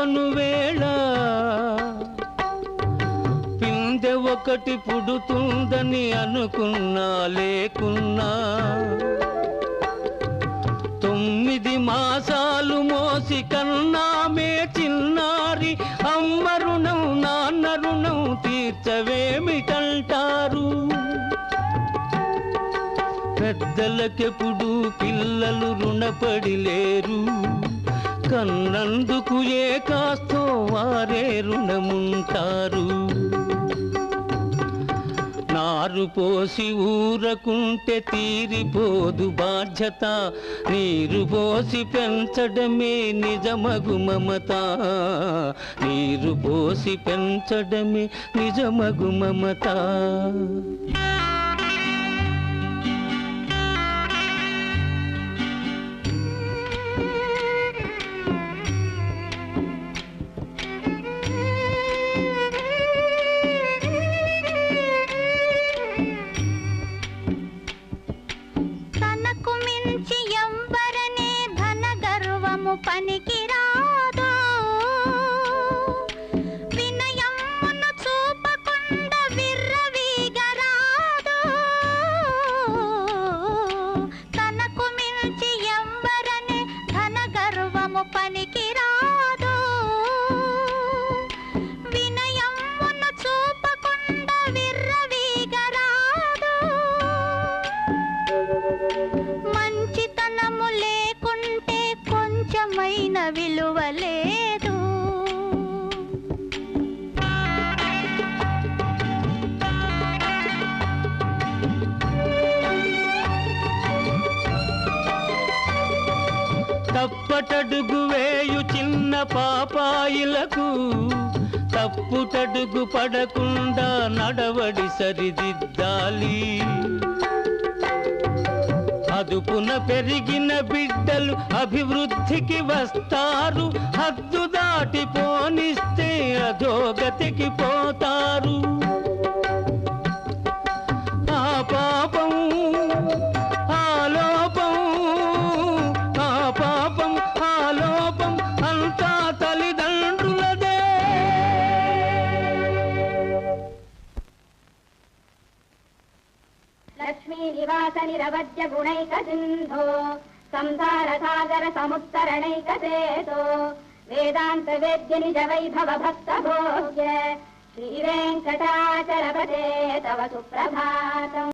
కాను వేళ పిందె ఒకటి పుడుతుందని అనుకున్నా లేకున్నా 9 మాసాలు మోసి కన్నామే చిన్నారి అమ్మ రుణం నాన్న రుణం తీర్చవేమిటంటారు పెద్దలకెప్పుడు పిల్లలు రుణపడి లేరు కన్నందుకు ఏ కాస్తో వారే రుణముంటారు నారు పోసి ఊరకుంటే తీరిపోదు బాధ్యత నీరు పోసి పెంచడమే నిజమగు మమత నీరు పోసి పెంచడమే నిజమగు మమత పనికిరాదు వినయమును చూపకుండా విర్రవీగరాదు తనకు మించి ఎవ్వరనే ధన గర్వము పనికిరాదు వినయమును చూపకుండా విర్రవీగరాదు మంచితనము లేకుంటే కొంచెమైన విలువ లేదు తప్పటడుగు వేయు చిన్న పాపాయిలకు తప్పుటడుగు పడకుండా నడవడి సరిదిద్దాలి అదుపున పెరిగిన బిడ్డలు అభివృద్ధికి వస్తారు హద్దు దాటి పోనిస్తే అధోగతికి పోతారు ఆ పాపం ఆ లోపం ఆ పాపం ఆ లోపం అంతా తల్లిదండ్రులదే లక్ష్మీ నివాస నిరవధ్య గుణైక సింధో సంసార సాగర సముత్తరణైక సేతో వేదాంత వేద్య నిజ వైభవ భక్త భోగ్య శ్రీ వెంకటాచలపతే తవ సుప్రభాతం